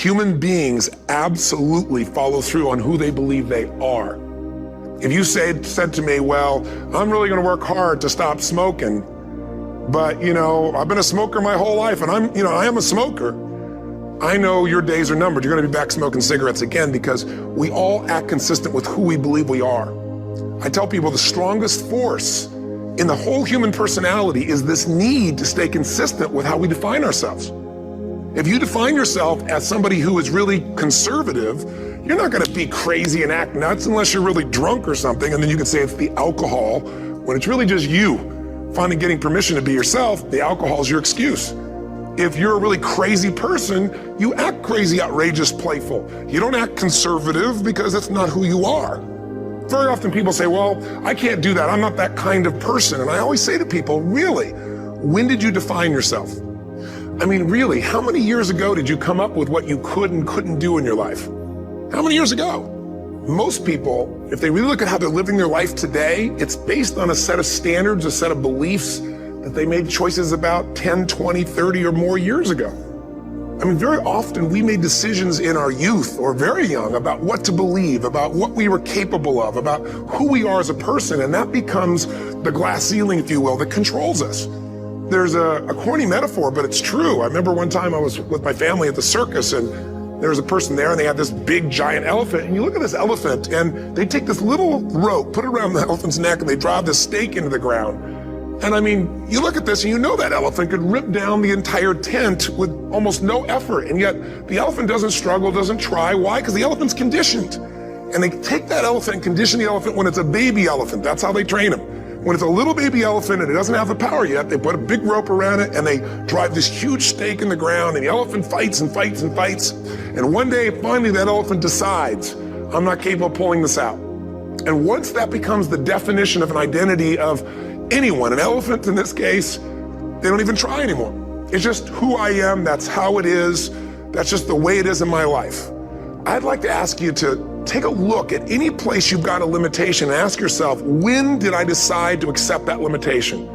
Human beings absolutely follow through on who they believe they are. If you said to me, well, I'm really gonna work hard to stop smoking, but I've been a smoker my whole life and I am a smoker. I know your days are numbered. You're gonna be back smoking cigarettes again, because we all act consistent with who we believe we are. I tell people the strongest force in the whole human personality is this need to stay consistent with how we define ourselves. If you define yourself as somebody who is really conservative, you're not gonna be crazy and act nuts unless you're really drunk or something, and then you can say it's the alcohol, when it's really just you finally getting permission to be yourself. The alcohol is your excuse. If you're a really crazy person, you act crazy, outrageous, playful. You don't act conservative because that's not who you are. Very often people say, well, I can't do that. I'm not that kind of person. And I always say to people, really, when did you define yourself? I mean, really, how many years ago did you come up with what you could and couldn't do in your life? How many years ago? Most people, if they really look at how they're living their life today, it's based on a set of standards, a set of beliefs that they made choices about 10, 20, 30 or more years ago. I mean, very often we made decisions in our youth or very young about what to believe, about what we were capable of, about who we are as a person, and that becomes the glass ceiling, if you will, that controls us. There's a corny metaphor, but it's true. I remember one time I was with my family at the circus, and there was a person there and they had this big giant elephant, and you look at this elephant and they take this little rope, put it around the elephant's neck, and they drive this stake into the ground. And I mean, you look at this and you know that elephant could rip down the entire tent with almost no effort. And yet the elephant doesn't struggle, doesn't try. Why? Because the elephant's conditioned. And they take that elephant and condition the elephant when it's a baby elephant. That's how they train them. When it's a little baby elephant and it doesn't have the power yet, they put a big rope around it and they drive this huge stake in the ground, and the elephant fights and fights and fights. And one day, finally, that elephant decides, I'm not capable of pulling this out. And once that becomes the definition of an identity of anyone, an elephant in this case, they don't even try anymore. It's just who I am, that's how it is, that's just the way it is in my life. I'd like to ask you to take a look at any place you've got a limitation and ask yourself, when did I decide to accept that limitation?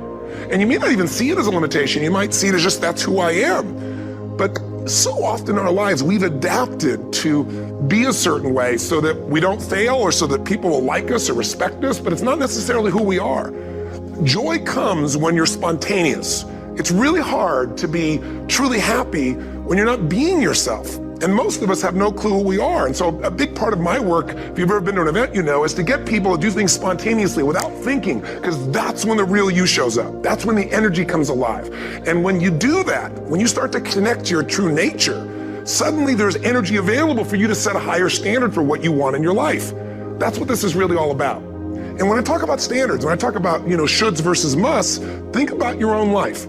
And you may not even see it as a limitation, you might see it as just that's who I am. But so often in our lives, we've adapted to be a certain way so that we don't fail or so that people will like us or respect us, but it's not necessarily who we are. Joy comes when you're spontaneous. It's really hard to be truly happy when you're not being yourself. And most of us have no clue who we are. And so a big part of my work, if you've ever been to an event, you know, is to get people to do things spontaneously without thinking, because that's when the real you shows up. That's when the energy comes alive. And when you do that, when you start to connect to your true nature, suddenly there's energy available for you to set a higher standard for what you want in your life. That's what this is really all about. And when I talk about standards, when I talk about, shoulds versus musts, think about your own life.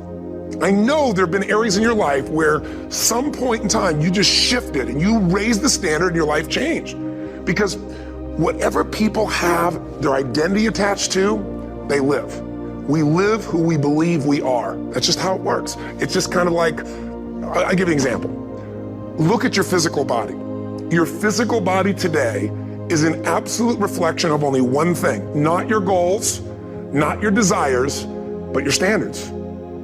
I know there have been areas in your life where some point in time you just shifted and you raised the standard and your life changed. Because whatever people have their identity attached to, they live. We live who we believe we are. That's just how it works. It's just kind of like, I'll give you an example. Look at your physical body. Your physical body today is an absolute reflection of only one thing, not your goals, not your desires, but your standards.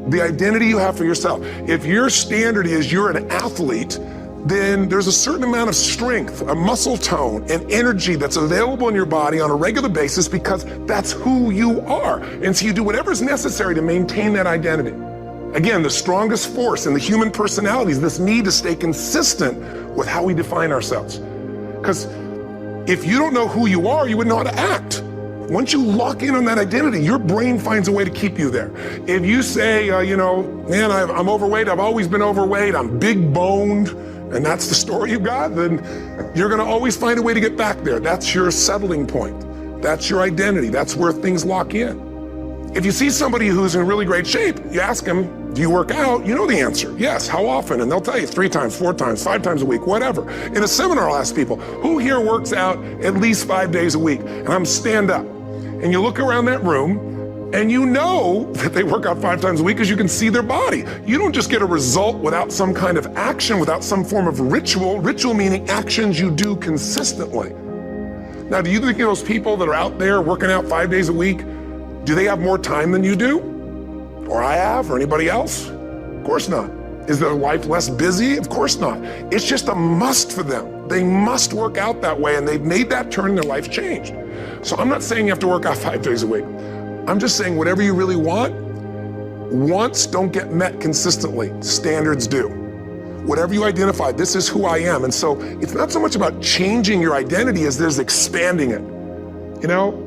The identity you have for yourself. If your standard is you're an athlete, then there's a certain amount of strength, a muscle tone, and energy that's available in your body on a regular basis because that's who you are. And so you do whatever's necessary to maintain that identity. Again, the strongest force in the human personality is this need to stay consistent with how we define ourselves. Because if you don't know who you are, you wouldn't know how to act. Once you lock in on that identity, your brain finds a way to keep you there. If you say, man, I'm overweight, I've always been overweight, I'm big boned, and that's the story you've got, then you're gonna always find a way to get back there. That's your settling point. That's your identity. That's where things lock in. If you see somebody who's in really great shape, you ask them, do you work out? You know the answer. Yes, how often? And they'll tell you 3 times, 4 times, 5 times a week, whatever. In a seminar, I'll ask people, who here works out at least 5 days a week? And I'm stand up. And you look around that room and you know that they work out 5 times a week because you can see their body. You don't just get a result without some kind of action, without some form of ritual. Ritual meaning actions you do consistently. Now, do you think those people that are out there working out 5 days a week, do they have more time than you do? Or I have, or anybody else? Of course not. Is their life less busy? Of course not. It's just a must for them. They must work out that way, and they've made that turn and their life's changed. So I'm not saying you have to work out 5 days a week. I'm just saying whatever you really want, wants don't get met consistently, standards do. Whatever you identify, this is who I am. And so it's not so much about changing your identity as there's expanding it.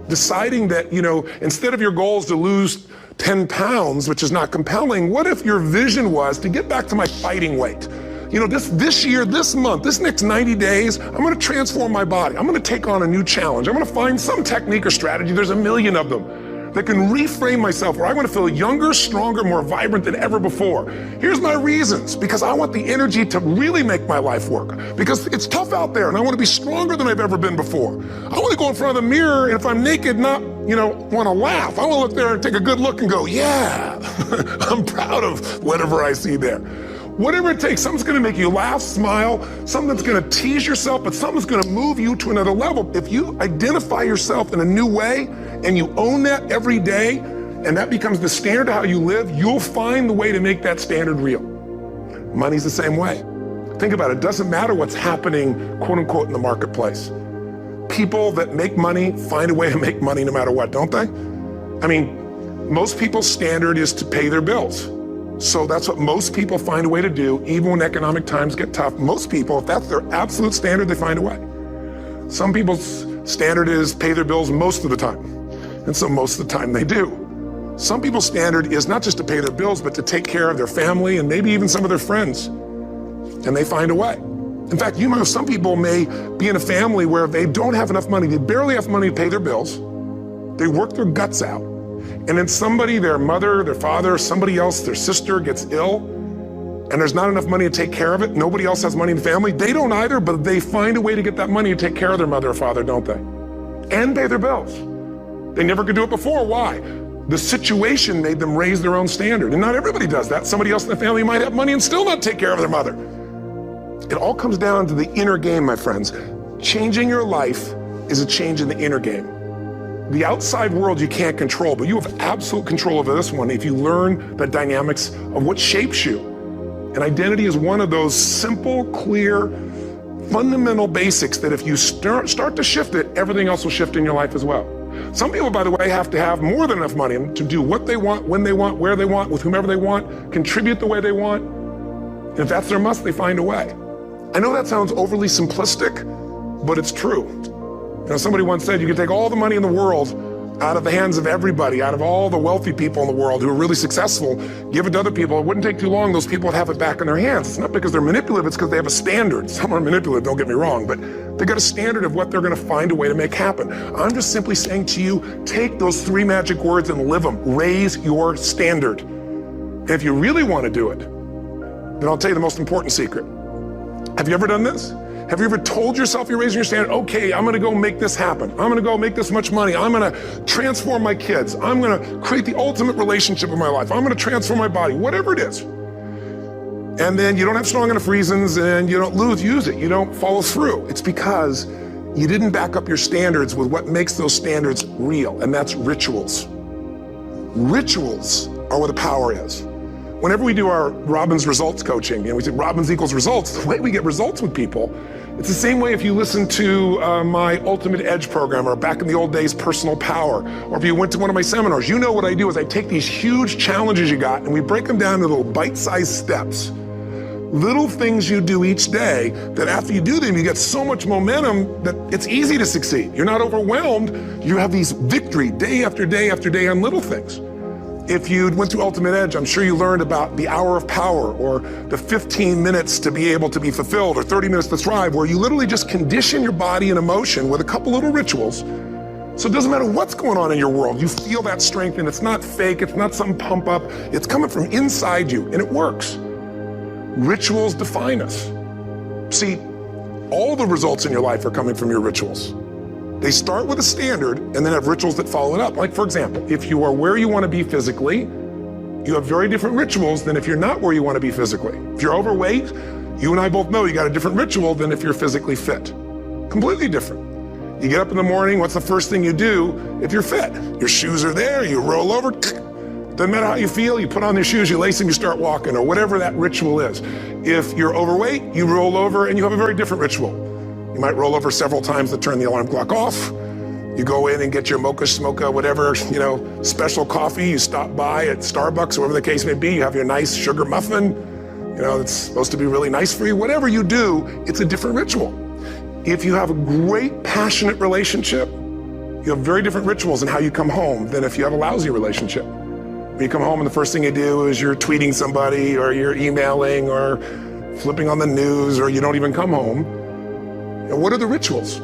Deciding that, instead of your goals to lose 10 pounds, which is not compelling, what if your vision was to get back to my fighting weight? This year, this month, this next 90 days, I'm gonna transform my body. I'm gonna take on a new challenge. I'm gonna find some technique or strategy, there's a million of them, that can reframe myself where I want to feel younger, stronger, more vibrant than ever before. Here's my reasons, because I want the energy to really make my life work, because it's tough out there and I want to be stronger than I've ever been before. I want to go in front of the mirror and if I'm naked, not, want to laugh. I want to look there and take a good look and go, yeah, I'm proud of whatever I see there. Whatever it takes, something's gonna make you laugh, smile, something's gonna tease yourself, but something's gonna move you to another level. If you identify yourself in a new way and you own that every day, and that becomes the standard of how you live, you'll find the way to make that standard real. Money's the same way. Think about it, it doesn't matter what's happening, quote unquote, in the marketplace. People that make money find a way to make money no matter what, don't they? Most people's standard is to pay their bills. So that's what most people find a way to do, even when economic times get tough. Most people, if that's their absolute standard, they find a way. Some people's standard is pay their bills most of the time. And so most of the time they do. Some people's standard is not just to pay their bills, but to take care of their family and maybe even some of their friends. And they find a way. In fact, some people may be in a family where they don't have enough money. They barely have money to pay their bills. They work their guts out. And then somebody, their mother, their father, somebody else, their sister gets ill, and there's not enough money to take care of it. Nobody else has money in the family. They don't either, but they find a way to get that money to take care of their mother or father, don't they? And pay their bills. They never could do it before. Why? The situation made them raise their own standard. And not everybody does that. Somebody else in the family might have money and still not take care of their mother. It all comes down to the inner game, my friends. Changing your life is a change in the inner game. The outside world you can't control, but you have absolute control over this one if you learn the dynamics of what shapes you. And identity is one of those simple, clear, fundamental basics that if you start to shift it, everything else will shift in your life as well. Some people, by the way, have to have more than enough money to do what they want, when they want, where they want, with whomever they want, contribute the way they want. And if that's their must, they find a way. I know that sounds overly simplistic, but it's true. Somebody once said you could take all the money in the world out of the hands of everybody, out of all the wealthy people in the world who are really successful, give it to other people. It wouldn't take too long, those people would have it back in their hands. It's not because they're manipulative, it's because they have a standard. Some are manipulative, don't get me wrong, but they got a standard of what they're gonna find a way to make happen. I'm just simply saying to you, take those 3 magic words and live them. Raise your standard. And if you really wanna do it, then I'll tell you the most important secret. Have you ever done this? Have you ever told yourself you're raising your standard? Okay, I'm gonna go make this happen. I'm gonna go make this much money. I'm gonna transform my kids. I'm gonna create the ultimate relationship in my life. I'm gonna transform my body, whatever it is. And then you don't have strong enough reasons and you don't use it. You don't follow through. It's because you didn't back up your standards with what makes those standards real, and that's rituals. Rituals are where the power is. Whenever we do our Robbins results coaching, we say Robbins equals results, the way we get results with people, it's the same way if you listen to my Ultimate Edge program, or back in the old days, Personal Power, or if you went to one of my seminars. You know what I do is I take these huge challenges you got and we break them down into little bite-sized steps. Little things you do each day that after you do them, you get so much momentum that it's easy to succeed. You're not overwhelmed. You have these victory day after day after day on little things. If you went through Ultimate Edge, I'm sure you learned about the hour of power, or the 15 minutes to be able to be fulfilled, or 30 minutes to thrive, where you literally just condition your body and emotion with a couple little rituals. So it doesn't matter what's going on in your world, you feel that strength, and it's not fake, it's not some pump up, it's coming from inside you, and it works. Rituals define us. See, all the results in your life are coming from your rituals. They start with a standard and then have rituals that follow it up. Like, for example, if you are where you want to be physically, you have very different rituals than if you're not where you want to be physically. If you're overweight, you and I both know you got a different ritual than if you're physically fit. Completely different. You get up in the morning, what's the first thing you do if you're fit? Your shoes are there, you roll over, Doesn't matter how you feel, you put on your shoes, you lace them, you start walking, or whatever that ritual is. If you're overweight, you roll over and you have a very different ritual. You might roll over several times to turn the alarm clock off. You go in and get your mocha, smocha, whatever, special coffee. You stop by at Starbucks, or whatever the case may be. You have your nice sugar muffin. It's supposed to be really nice for you. Whatever you do, it's a different ritual. If you have a great, passionate relationship, you have very different rituals in how you come home than if you have a lousy relationship. When you come home and the first thing you do is you're tweeting somebody, or you're emailing, or flipping on the news, or you don't even come home. What are the rituals?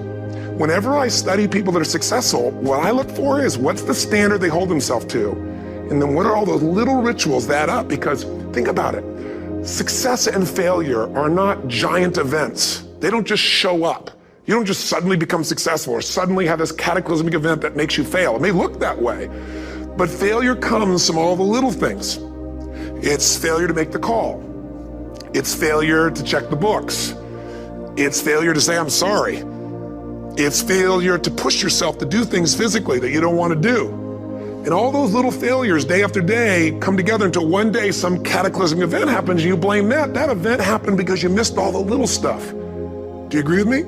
Whenever I study people that are successful, what I look for is what's the standard they hold themselves to? And then what are all those little rituals that add up? Because think about it. Success and failure are not giant events. They don't just show up. You don't just suddenly become successful or suddenly have this cataclysmic event that makes you fail. It may look that way, but failure comes from all the little things. It's failure to make the call. It's failure to check the books. It's failure to say, I'm sorry. It's failure to push yourself to do things physically that you don't want to do. And all those little failures day after day come together until one day some cataclysmic event happens and you blame that. That event happened because you missed all the little stuff. Do you agree with me?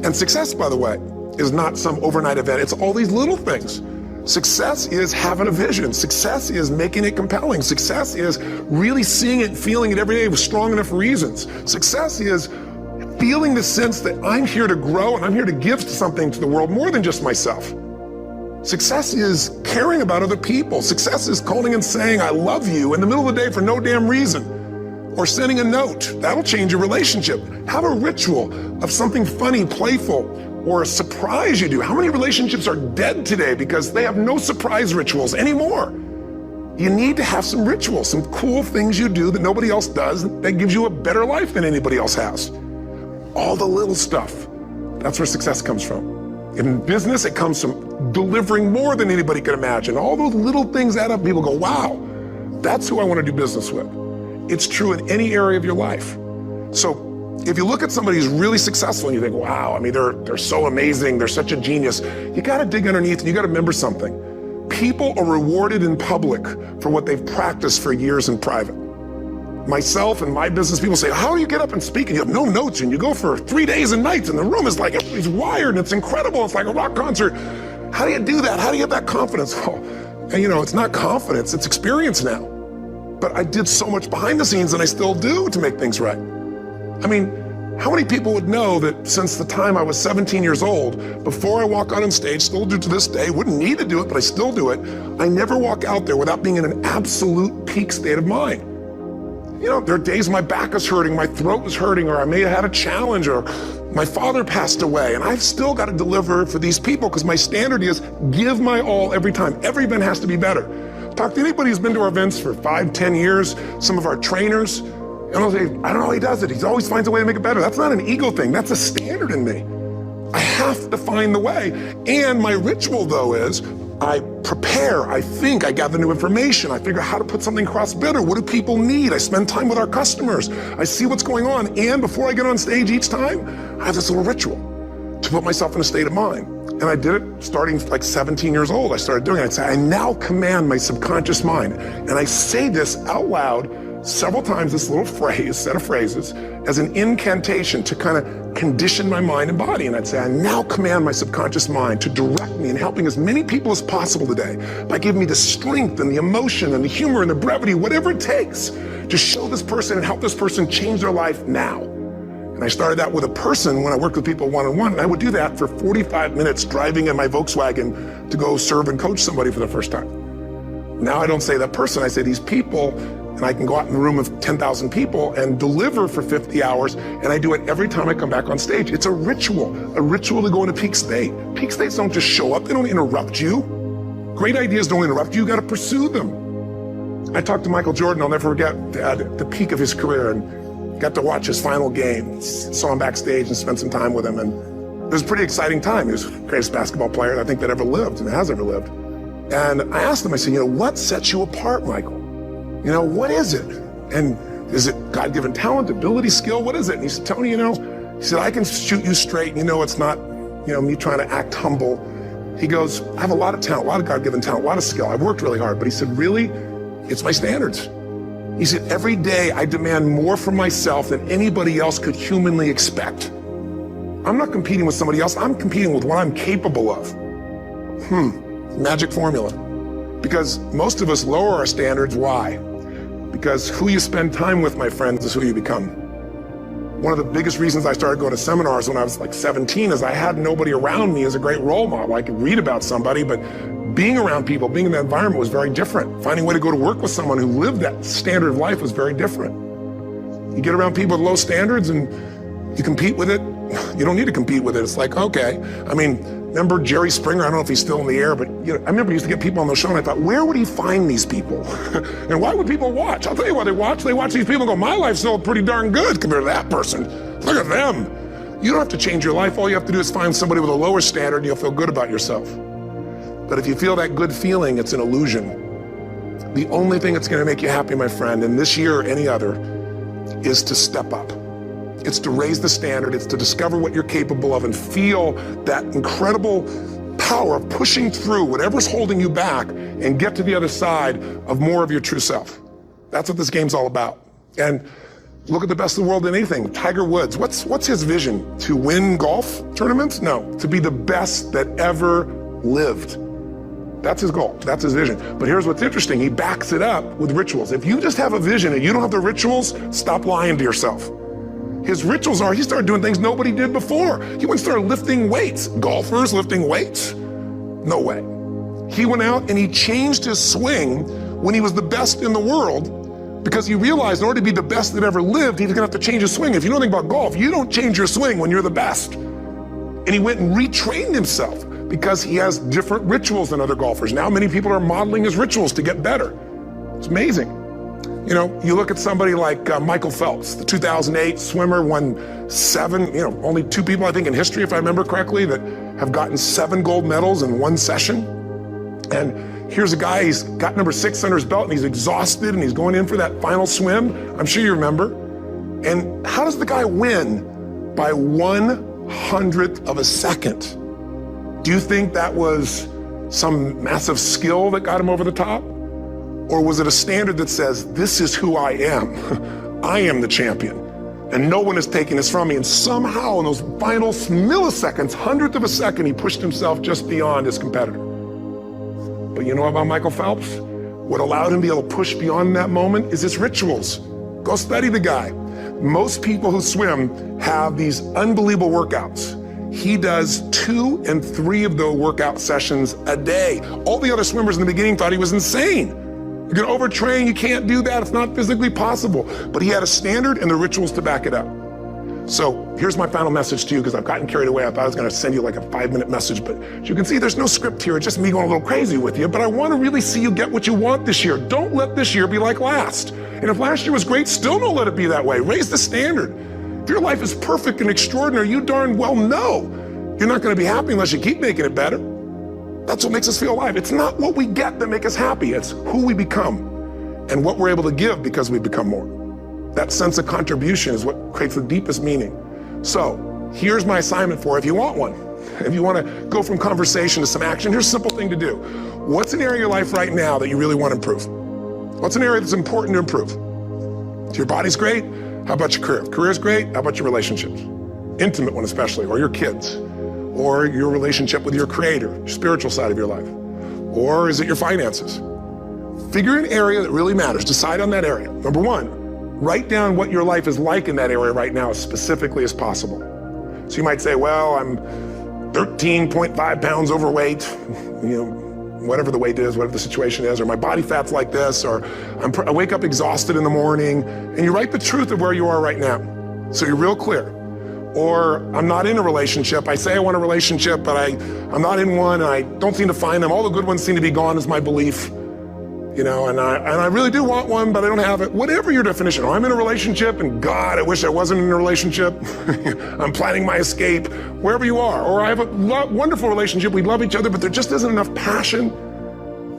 And success, by the way, is not some overnight event. It's all these little things. Success is having a vision. Success is making it compelling. Success is really seeing it, feeling it every day with strong enough reasons. Success is feeling the sense that I'm here to grow and I'm here to give something to the world more than just myself. Success is caring about other people. Success is calling and saying, I love you in the middle of the day for no damn reason. Or sending a note. That'll change your relationship. Have a ritual of something funny, playful, or a surprise you do. How many relationships are dead today because they have no surprise rituals anymore? You need to have some rituals, some cool things you do that nobody else does that gives you a better life than anybody else has. All the little stuff, that's where success comes from. In business, it comes from delivering more than anybody could imagine. All those little things add up. People go, wow, that's who I want to do business with. It's true in any area of your life. So if you look at somebody who's really successful and you think, wow, they're so amazing, they're such a genius, you got to dig underneath and you got to remember something. People are rewarded in public for what they've practiced for years in private. Myself and my business people say, how do you get up and speak and you have no notes and you go for 3 days and nights and the room is like, everybody's wired and it's incredible. It's like a rock concert. How do you do that? How do you have that confidence? Oh, and it's not confidence, it's experience now. But I did so much behind the scenes and I still do to make things right. How many people would know that since the time I was 17 years old, before I walk out on stage, still do to this day, wouldn't need to do it, but I still do it, I never walk out there without being in an absolute peak state of mind. There are days my back is hurting, my throat is hurting, or I may have had a challenge, or my father passed away, and I've still got to deliver for these people because my standard is give my all every time. Every event has to be better. Talk to anybody who's been to our events for 5, 10 years, some of our trainers, and I'll say, I don't know how he does it. He always finds a way to make it better. That's not an ego thing. That's a standard in me. I have to find the way. And my ritual, though, is I prepare, I think, I gather new information, I figure out how to put something across better. What do people need? I spend time with our customers. I see what's going on. And before I get on stage each time, I have this little ritual to put myself in a state of mind. And I did it starting like 17 years old. I started doing it. I'd say, I now command my subconscious mind. And I say this out loud several times, this little phrase, set of phrases, as an incantation to kind of condition my mind and body. And I'd say, I now command my subconscious mind to direct me in helping as many people as possible today by giving me the strength and the emotion and the humor and the brevity, whatever it takes to show this person and help this person change their life now. And I started that with a person when I worked with people one-on-one, and I would do that for 45 minutes driving in my Volkswagen to go serve and coach somebody for the first time. Now I don't say that person, I say these people, and I can go out in a room of 10,000 people and deliver for 50 hours, and I do it every time I come back on stage. It's a ritual to go into peak state. Peak states don't just show up, they don't interrupt you. Great ideas don't interrupt you, you gotta pursue them. I talked to Michael Jordan, I'll never forget, at the peak of his career, and got to watch his final game. Saw him backstage and spent some time with him, and it was a pretty exciting time. He was the greatest basketball player I think that ever lived and has ever lived. And I asked him, I said, what sets you apart, Michael? What is it? And is it God-given talent, ability, skill? What is it? And he said, Tony, he said, I can shoot you straight. It's not, me trying to act humble. He goes, I have a lot of talent, a lot of God-given talent, a lot of skill. I've worked really hard. But he said, really? It's my standards. He said, every day I demand more from myself than anybody else could humanly expect. I'm not competing with somebody else. I'm competing with what I'm capable of. Magic formula. Because most of us lower our standards. Why? Because who you spend time with, my friends, is who you become. One of the biggest reasons I started going to seminars when I was like 17 is I had nobody around me as a great role model. I could read about somebody, but being around people, being in that environment was very different. Finding a way to go to work with someone who lived that standard of life was very different. You get around people with low standards and you compete with it. You don't need to compete with it. It's like, okay. I mean, remember Jerry Springer? I don't know if he's still in the air, but I remember he used to get people on the show and I thought, where would he find these people? And why would people watch? I'll tell you why they watch. They watch these people and go, my life's still pretty darn good compared to that person. Look at them. You don't have to change your life. All you have to do is find somebody with a lower standard and you'll feel good about yourself. But if you feel that good feeling, it's an illusion. The only thing that's going to make you happy, my friend, and this year or any other, is to step up. It's to raise the standard. It's to discover what you're capable of and feel that incredible power of pushing through whatever's holding you back and get to the other side of more of your true self. That's what this game's all about. And look at the best of the world in anything. Tiger Woods, what's his vision? To win golf tournaments? No, to be the best that ever lived. That's his goal. That's his vision. But here's what's interesting. He backs it up with rituals. If you just have a vision and you don't have the rituals, stop lying to yourself. His rituals are, he started doing things nobody did before. He went and started lifting weights. Golfers lifting weights? No way. He went out and he changed his swing when he was the best in the world because he realized in order to be the best that ever lived, he's gonna have to change his swing. If you know anything about golf, you don't change your swing when you're the best. And he went and retrained himself because he has different rituals than other golfers. Now many people are modeling his rituals to get better. It's amazing. You know, you look at somebody like Michael Phelps, the 2008 swimmer, won 7, only 2 people, I think, in history, if I remember correctly, that have gotten 7 gold medals in one session. And here's a guy, he's got number 6 under his belt and he's exhausted and he's going in for that final swim. I'm sure you remember. And how does the guy win? By 1/100th of a second. Do you think that was some massive skill that got him over the top? Or was it a standard that says, this is who I am. I am the champion. And no one is taking this from me. And somehow in those final milliseconds, 1/100th of a second, he pushed himself just beyond his competitor. But you know about Michael Phelps? What allowed him to be able to push beyond that moment is his rituals. Go study the guy. Most people who swim have these unbelievable workouts. He does 2 and 3 of those workout sessions a day. All the other swimmers in the beginning thought he was insane. You're gonna overtrain, you can't do that, it's not physically possible. But he had a standard and the rituals to back it up. So here's my final message to you, because I've gotten carried away. I thought I was gonna send you like a 5-minute message, but as you can see, there's no script here, it's just me going a little crazy with you, but I wanna really see you get what you want this year. Don't let this year be like last. And if last year was great, still don't let it be that way. Raise the standard. If your life is perfect and extraordinary, you darn well know you're not gonna be happy unless you keep making it better. That's what makes us feel alive. It's not what we get that make us happy, it's who we become and what we're able to give because we become more. That sense of contribution is what creates the deepest meaning. So here's my assignment for if you want one. If you want to go from conversation to some action, here's a simple thing to do. What's an area of your life right now that you really want to improve? What's an area that's important to improve? If your body's great, how about your career? If career's great, how about your relationships? Intimate one especially, or your kids, or your relationship with your creator, your spiritual side of your life. Or is it your finances? Figure an area that really matters. Decide on that area. Number 1, write down what your life is like in that area right now as specifically as possible. So you might say, well, I'm 13.5 pounds overweight, whatever the weight is, whatever the situation is, or my body fat's like this, or I wake up exhausted in the morning, and you write the truth of where you are right now. So you're real clear. Or I'm not in a relationship. I say I want a relationship, but I'm not in one, and I don't seem to find them. All the good ones seem to be gone is my belief. And I really do want one, but I don't have it. Whatever your definition, or I'm in a relationship, and God, I wish I wasn't in a relationship. I'm planning my escape, wherever you are. Or I have a wonderful relationship, we love each other, but there just isn't enough passion.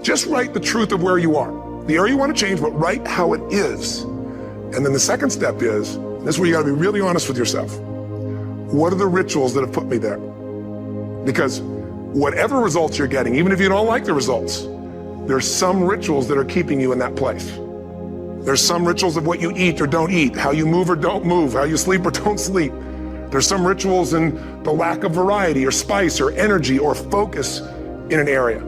Just write the truth of where you are. The area you want to change, but write how it is. And then the second step is, this is where you gotta be really honest with yourself. What are the rituals that have put me there? Because whatever results you're getting, even if you don't like the results, there's some rituals that are keeping you in that place. There's some rituals of what you eat or don't eat, how you move or don't move, how you sleep or don't sleep. There's some rituals in the lack of variety or spice or energy or focus in an area.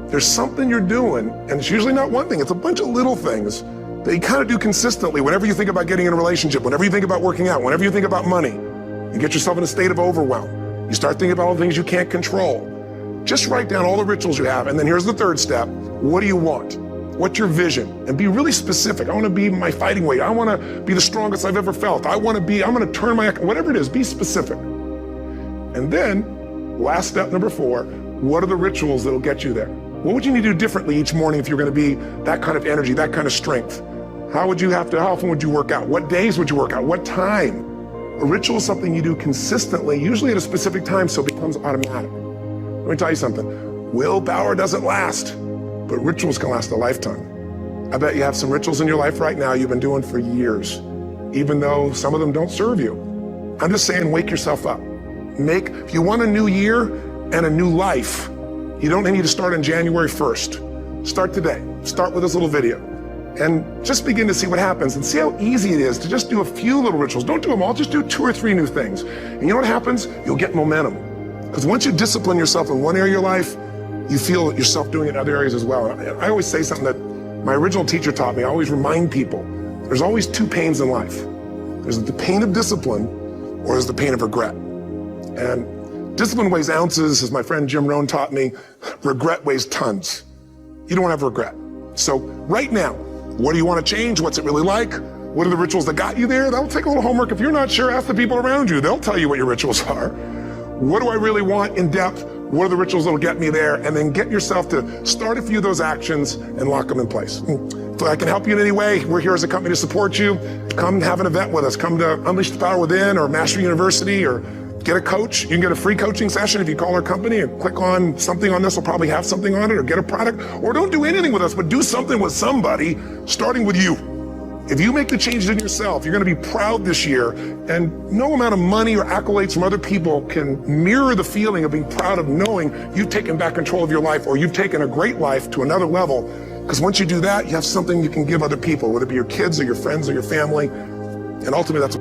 There's something you're doing, and it's usually not one thing, it's a bunch of little things that you kind of do consistently whenever you think about getting in a relationship, whenever you think about working out, whenever you think about money. You get yourself in a state of overwhelm. You start thinking about all the things you can't control. Just write down all the rituals you have, and then here's the third step. What do you want? What's your vision? And be really specific. I want to be my fighting weight. I want to be the strongest I've ever felt. I'm going to turn whatever it is, be specific. And then, last step number 4, what are the rituals that'll get you there? What would you need to do differently each morning if you're going to be that kind of energy, that kind of strength? How often would you work out? What days would you work out? What time? A ritual is something you do consistently, usually at a specific time, so it becomes automatic. Let me tell you something. Willpower doesn't last, but rituals can last a lifetime. I bet you have some rituals in your life right now you've been doing for years, even though some of them don't serve you. I'm just saying, wake yourself up. If you want a new year and a new life, you don't need to start on January 1st. Start today. Start with this little video. And just begin to see what happens and see how easy it is to just do a few little rituals. Don't do them all, just do 2 or 3 new things. And you know what happens? You'll get momentum. Because once you discipline yourself in one area of your life, you feel yourself doing it in other areas as well. I always say something that my original teacher taught me. I always remind people, there's always 2 pains in life. There's the pain of discipline, or there's the pain of regret. And discipline weighs ounces, as my friend Jim Rohn taught me. Regret weighs tons. You don't want to have regret. So right now, what do you want to change? What's it really like? What are the rituals that got you there? That'll take a little homework. If you're not sure, ask the people around you. They'll tell you what your rituals are. What do I really want in depth? What are the rituals that'll get me there? And then get yourself to start a few of those actions and lock them in place. If I can help you in any way, we're here as a company to support you. Come have an event with us. Come to Unleash the Power Within or Mastery University, or get a coach. You can get a free coaching session if you call our company and click on something on this. Will probably have something on it, or get a product, or don't do anything with us, but do something with somebody, starting with you. If you make the changes in yourself, you're going to be proud this year, and no amount of money or accolades from other people can mirror the feeling of being proud of knowing you've taken back control of your life, or you've taken a great life to another level. Because once you do that, you have something you can give other people, whether it be your kids or your friends or your family, and ultimately that's